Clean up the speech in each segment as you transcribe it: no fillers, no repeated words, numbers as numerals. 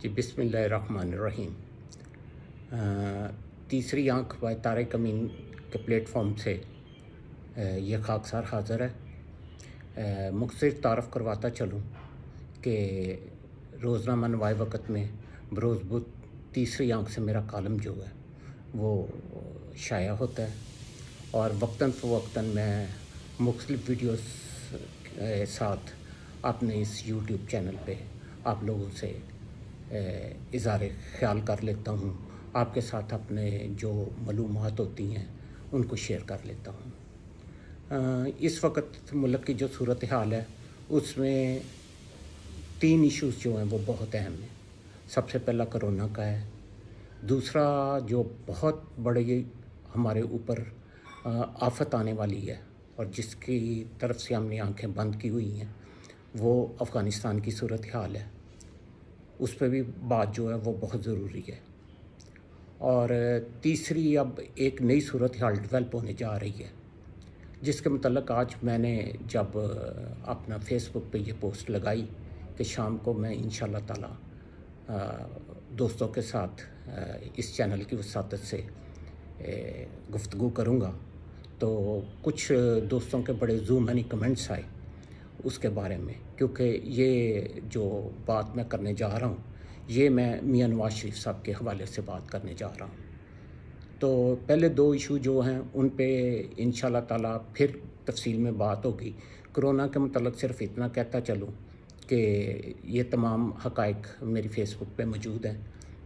जी बिस्मिल्लाहिर्रहमानिर्रहीम। तीसरी आँख व तारिक अमीन के प्लेटफॉर्म से ये खाकसार हाज़िर है। मुख्तसर तारफ़ करवाता चलूँ कि रोज़नामा नवाए वक़्त में बरोज़ बुध तीसरी आँख से मेरा कॉलम जो है वो शाया होता है और वक्तन फ़वक्तन मैं मुख्तलिफ़ वीडियोस के साथ अपने इस यूट्यूब चैनल पे आप लोगों से इज़हार ख़्याल कर लेता हूँ। आपके साथ अपने जो मालूमात होती हैं उनको शेयर कर लेता हूँ। इस वक्त मुल्क की जो सूरत हाल है उसमें 3 इश्यूज़ जो हैं वो बहुत अहम हैं। सबसे पहला कोरोना का है, दूसरा जो बहुत बड़ी हमारे ऊपर आफ़त आने वाली है और जिसकी तरफ से हमने आंखें बंद की हुई हैं वो अफ़गानिस्तान की सूरत हाल है। उस पर भी बात जो है वो बहुत ज़रूरी है। और तीसरी अब एक नई सूरत हाल डेवलप होने जा रही है जिसके मतलब आज मैंने जब अपना फ़ेसबुक पे ये पोस्ट लगाई कि शाम को मैं इंशाअल्लाह ताला दोस्तों के साथ इस चैनल की वसातत से गुफ्तगू करूँगा, तो कुछ दोस्तों के बड़े ज़ूमनी कमेंट्स आए उसके बारे में, क्योंकि ये जो बात मैं करने जा रहा हूँ ये मैं मियां नवाज़ शरीफ साहब के हवाले से बात करने जा रहा हूँ। तो पहले 2 इशू जो हैं उन पे इंशाअल्लाह ताला फिर तफसील में बात होगी। कोरोना के मतलब सिर्फ इतना कहता चलूँ कि ये तमाम हक़ाइक़ मेरी फ़ेसबुक पे मौजूद हैं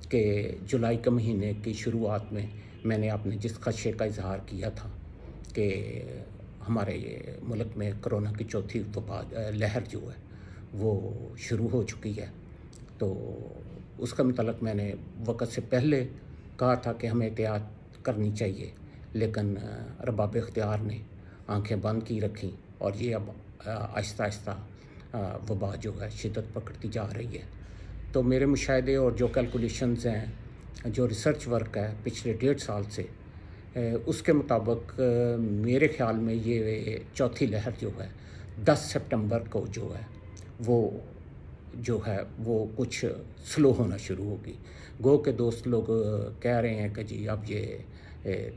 कि जुलाई के महीने की शुरुआत में मैंने अपने जिस ख़दशे का इज़हार किया था कि हमारे मुल्क में कोरोना की चौथी वबा लहर जो है वो शुरू हो चुकी है, तो उसका मतलब मैंने वक़्त से पहले कहा था कि हमें एहतियात करनी चाहिए, लेकिन अरबाब इख्तियार ने आंखें बंद की रखी और ये अब आहिस्ता आहिस्ता वबा जो है शिद्दत पकड़ती जा रही है। तो मेरे मुशाहिदे और जो कैलकुलेशंस हैं, जो रिसर्च वर्क है पिछले 1.5 साल से, उसके मुताबिक मेरे ख़्याल में ये चौथी लहर जो है 10 सितंबर को जो है वो कुछ स्लो होना शुरू होगी। गो के दोस्त लोग कह रहे हैं कि जी अब ये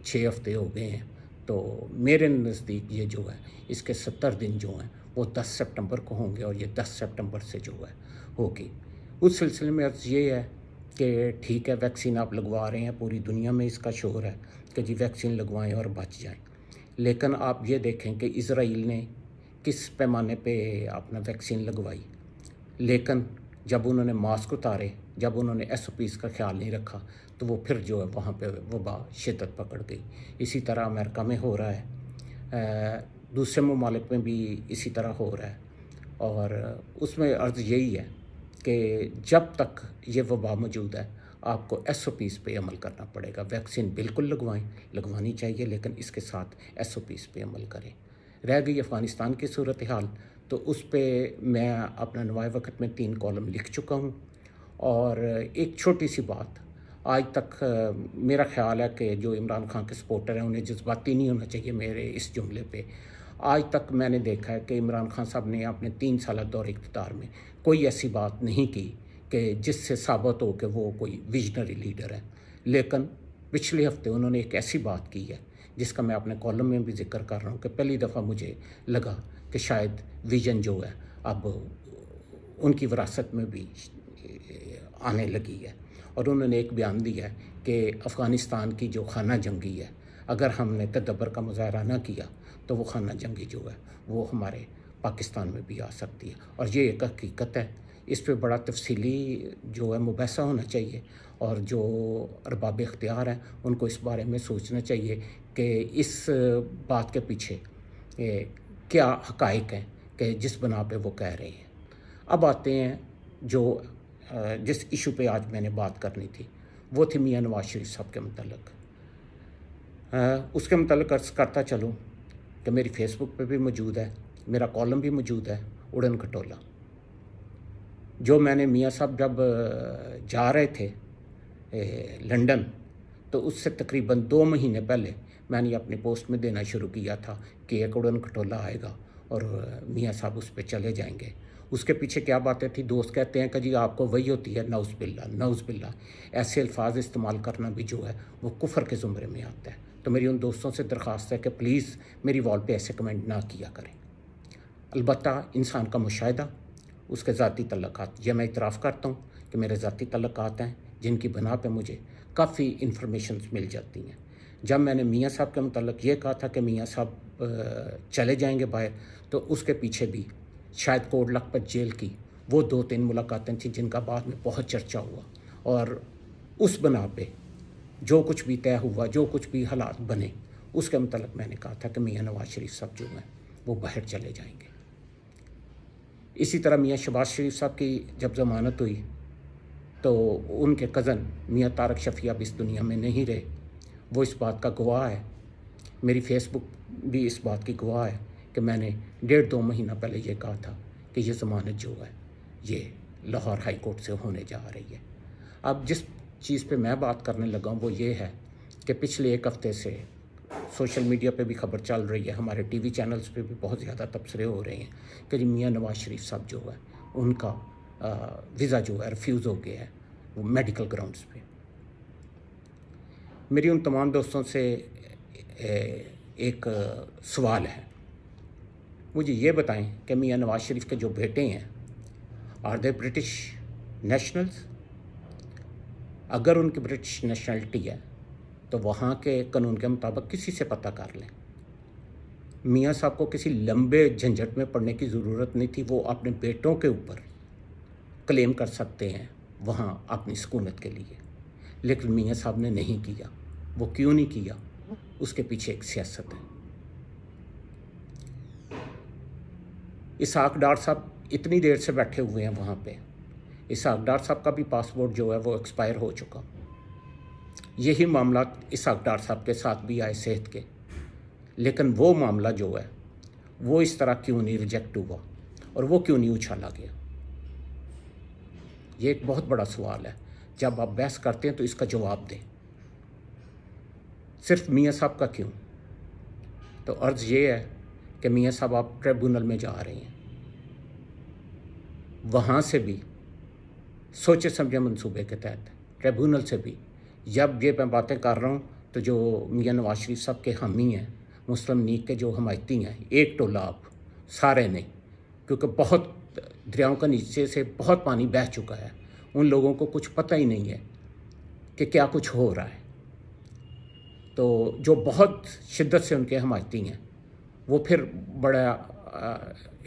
6 हफ़्ते हो गए हैं, तो मेरे नज़दीक ये जो है इसके 70 दिन जो हैं वो 10 सितंबर को होंगे और ये 10 सितंबर से जो है होगी। उस सिलसिले में अर्ज़ ये है कि ठीक है, वैक्सीन आप लगवा रहे हैं, पूरी दुनिया में इसका शोर है कि जी वैक्सीन लगवाएं और बच जाएं, लेकिन आप ये देखें कि इज़राइल ने किस पैमाने पे अपना वैक्सीन लगवाई, लेकिन जब उन्होंने मास्क उतारे, जब उन्होंने SOPs का ख्याल नहीं रखा, तो वो फिर जो है वहाँ पे वबा शिद्दत पकड़ गई। इसी तरह अमेरिका में हो रहा है, दूसरे ममालिक में भी इसी तरह हो रहा है और उसमें अर्ज़ यही है कि जब तक ये वबा मौजूद है आपको SOPs पे अमल करना पड़ेगा। वैक्सीन बिल्कुल लगवानी चाहिए, लेकिन इसके साथ SOPs पे अमल करें। रह गई अफ़गानिस्तान की सूरत हाल, तो उस पे मैं अपना नवाए वक़्त में 3 कॉलम लिख चुका हूँ और एक छोटी सी बात, आज तक मेरा ख़्याल है कि जो इमरान खान के सपोर्टर हैं उन्हें जज्बाती नहीं होना चाहिए मेरे इस जुमले पे। आज तक मैंने देखा है कि इमरान खान साहब ने अपने 3 साला दौर इक़्तिदार में कोई ऐसी बात नहीं की कि जिससे साबित हो कि वो कोई विजनरी लीडर है, लेकिन पिछले हफ़्ते उन्होंने एक ऐसी बात की है जिसका मैं अपने कॉलम में भी ज़िक्र कर रहा हूँ कि पहली दफ़ा मुझे लगा कि शायद विज़न जो है अब उनकी विरासत में भी आने लगी है। और उन्होंने एक बयान दिया है कि अफ़गानिस्तान की जो खाना जंगी है, अगर हमने तदब्बर का मुज़ाहरा ना किया तो वो खाना जंगी जो है वो हमारे पाकिस्तान में भी आ सकती है और ये एक हकीकत है। इस पे बड़ा तफसीली जो है मुबहसा होना चाहिए और जो अरबाब इख्तियार हैं उनको इस बारे में सोचना चाहिए कि इस बात के पीछे क्या हक़ाइक़ हैं कि जिस बना पे वो कह रहे हैं। अब आते हैं जो जिस इशू पे आज मैंने बात करनी थी, वो थी मियां नवाज़ शरीफ साहब के मतलब। उसके मतलब अर्ज़ करता चलूँ कि मेरी फ़ेसबुक पे भी मौजूद है, मेरा कॉलम भी मौजूद है, उड़न खटोला, जो मैंने मियां साहब जब जा रहे थे लंदन, तो उससे तकरीबन 2 महीने पहले मैंने अपनी पोस्ट में देना शुरू किया था कि एक उड़न खटोला आएगा और मियां साहब उस पे चले जाएंगे उसके पीछे क्या बातें थी? दोस्त कहते हैं कि जी आपको वही होती है, नौज़ बिल्ला। ऐसे अल्फाज इस्तेमाल करना भी जो है वो कुफ्र के ज़ुमरे में आता है। तो मेरी उन दोस्तों से दरख्वास्त है कि प्लीज़ मेरी वॉल पे ऐसे कमेंट ना किया करें। अलबत्ता इंसान का मुशाहिदा, उसके ज़ाती तल्लुकात, ये मैं इतराफ़ करता हूँ कि मेरे ज़ाती तल्लुकात हैं जिनकी बिना पे मुझे काफ़ी इन्फॉर्मेशंस मिल जाती हैं। जब मैंने मियाँ साहब के मुतल्लिक़ ये कहा था कि मियाँ साहब चले जाएंगे बाहर, तो उसके पीछे भी शायद कोट लखपत जेल की वो 2-3 मुलाकातें थीं जिनका बाद में बहुत चर्चा हुआ, और उस बना पे जो कुछ भी तय हुआ, जो कुछ भी हालात बने, उसके मुतल्लिक़ मैंने कहा था कि मियाँ नवाज़ शरीफ साहब जो हैं वो बाहर चले जाएंगे। इसी तरह मियाँ शहबाज शरीफ साहब की जब ज़मानत हुई तो उनके कज़न मियाँ तारक शफ़ी अब इस दुनिया में नहीं रहे। वो इस बात का गवाह है, मेरी फ़ेसबुक भी इस बात की गवाह है कि मैंने 1.5-2 महीना पहले ये कहा था कि ये ज़मानत जो है ये लाहौर हाई कोर्ट से होने जा रही है। अब जिस चीज़ पे मैं बात करने लगा हूँ वो ये है कि पिछले 1 हफ़्ते से सोशल मीडिया पे भी खबर चल रही है, हमारे टीवी चैनल्स पे भी बहुत ज़्यादा तबसरे हो रहे हैं कि जी मियाँ नवाज़ शरीफ साहब जो है उनका वीज़ा जो है रिफ्यूज़ हो गया है वो मेडिकल ग्राउंड्स पे। मेरी उन तमाम दोस्तों से एक सवाल है, मुझे ये बताएं कि मियाँ नवाज़ शरीफ के जो बेटे हैं आर दे ब्रिटिश नेशनल्स? अगर उनकी ब्रिटिश नेशनलिटी है तो वहाँ के कानून के मुताबिक किसी से पता कर लें। मियाँ साहब को किसी लंबे झंझट में पड़ने की ज़रूरत नहीं थी, वो अपने बेटों के ऊपर क्लेम कर सकते हैं वहाँ अपनी सुकूनत के लिए, लेकिन मियाँ साहब ने नहीं किया। वो क्यों नहीं किया? उसके पीछे एक सियासत है। इसहाक डार साहब इतनी देर से बैठे हुए हैं वहाँ पे, इसहाक डार साहब का भी पासपोर्ट जो है वो एक्सपायर हो चुका। यही मामला इसहाक डार साहब के साथ भी आए सेहत के, लेकिन वो मामला जो है वो इस तरह क्यों नहीं रिजेक्ट हुआ और वो क्यों नहीं उछाला गया? ये एक बहुत बड़ा सवाल है। जब आप बहस करते हैं तो इसका जवाब दें। सिर्फ मियाँ साहब का क्यों? तो अर्ज़ ये है कि मियाँ साहब आप ट्रिब्यूनल में जा रहे हैं, वहाँ से भी सोचे समझे मंसूबे के तहत ट्रिब्यूनल से भी, जब ये मैं बातें कर रहा हूँ तो जो मियाँ नवाज़ शरीफ साहब के हामी हैं, मुस्लिम लीग के जो हमायती हैं, एक टोला आप सारे नहीं, क्योंकि बहुत दरियाओं का नीचे से बहुत पानी बह चुका है, उन लोगों को कुछ पता ही नहीं है कि क्या कुछ हो रहा है। तो जो बहुत शिद्दत से उनके हमायती हैं वो फिर बड़ा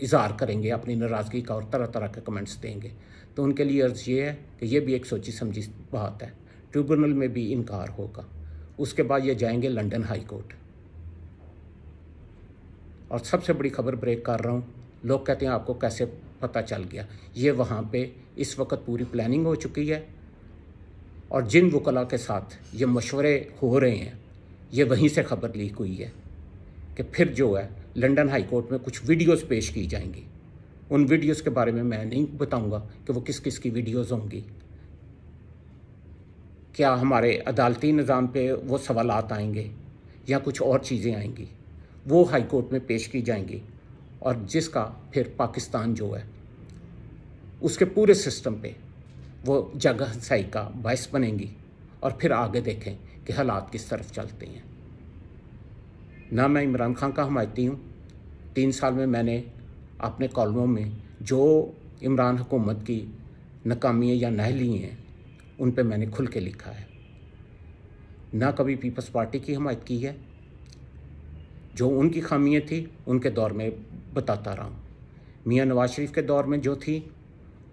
इज़हार करेंगे अपनी नाराज़गी का और तरह तरह के कमेंट्स देंगे। तो उनके लिए अर्ज़ ये है कि ये भी एक सोची समझी बात है, ट्रिब्यूनल में भी इनकार होगा। उसके बाद ये जाएंगे लंदन हाई कोर्ट। और सबसे बड़ी खबर ब्रेक कर रहा हूँ, लोग कहते हैं आपको कैसे पता चल गया? ये वहाँ पे इस वक्त पूरी प्लानिंग हो चुकी है और जिन वकला के साथ ये मशवरे हो रहे हैं ये वहीं से खबर लीक हुई है कि फिर जो है लंदन हाई कोर्ट में कुछ वीडियोस पेश की जाएंगी। उन वीडियोस के बारे में मैं नहीं बताऊंगा कि वो किस किस की वीडियोस होंगी। क्या हमारे अदालती निज़ाम पे वो सवालात आएंगे या कुछ और चीज़ें आएंगी, वो हाई कोर्ट में पेश की जाएंगी और जिसका फिर पाकिस्तान जो है उसके पूरे सिस्टम पे वो जगह हसाई का बायस बनेंगी। और फिर आगे देखें कि हालात किस तरफ चलते हैं। ना मैं इमरान खान का हमायती हूँ, 3 साल में मैंने अपने कॉलमों में जो इमरान हुकूमत की नाकामियाँ या नाअहली हैं उन पे मैंने खुल के लिखा है। ना कभी पीपल्स पार्टी की हमायत की है, जो उनकी खामियाँ थी उनके दौर में बताता रहा हूँ। मियाँ नवाज़ शरीफ के दौर में जो थी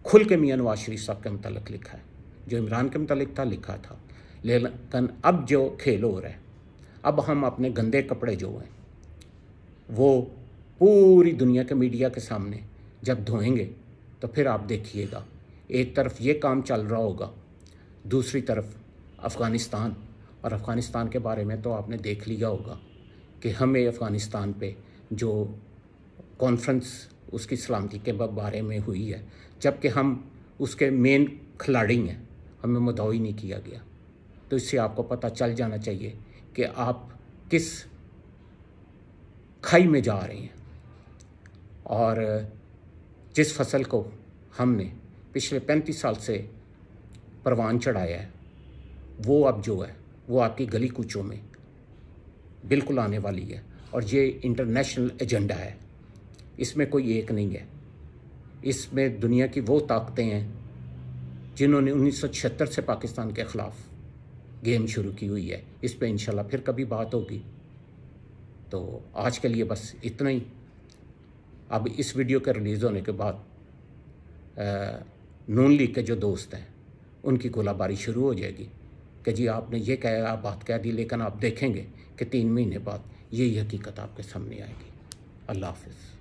खुल के मियाँ नवाज़ शरीफ साहब के मुतल्लिक़ लिखा है, जो इमरान के मुतल्लिक़ था लिखा था। लेकिन अब जो खेल हो रहा है, अब हम अपने गंदे कपड़े जो हैं वो पूरी दुनिया के मीडिया के सामने जब धोएंगे तो फिर आप देखिएगा एक तरफ ये काम चल रहा होगा, दूसरी तरफ अफ़गानिस्तान। और अफ़गानिस्तान के बारे में तो आपने देख लिया होगा कि हमें अफ़गानिस्तान पे जो कॉन्फ्रेंस उसकी सलामती के बारे में हुई है, जबकि हम उसके मेन खिलाड़ी हैं, हमें मुद्दई नहीं किया गया। तो इससे आपको पता चल जाना चाहिए कि आप किस खाई में जा रहे हैं। और जिस फसल को हमने पिछले 35 साल से परवान चढ़ाया है, वो अब जो है वो आपकी गली कूचों में बिल्कुल आने वाली है। और ये इंटरनेशनल एजेंडा है, इसमें कोई एक नहीं है। इसमें दुनिया की वो ताकतें हैं जिन्होंने 1976 से पाकिस्तान के ख़िलाफ़ गेम शुरू की हुई है। इस पे इंशाल्लाह फिर कभी बात होगी। तो आज के लिए बस इतना ही। अब इस वीडियो के रिलीज़ होने के बाद नून लीग के जो दोस्त हैं उनकी गोलाबारी शुरू हो जाएगी कि जी आपने ये कहा, आप बात कह दी, लेकिन आप देखेंगे कि 3 महीने बाद यही हकीकत आपके सामने आएगी। अल्लाह हाफ़िज़।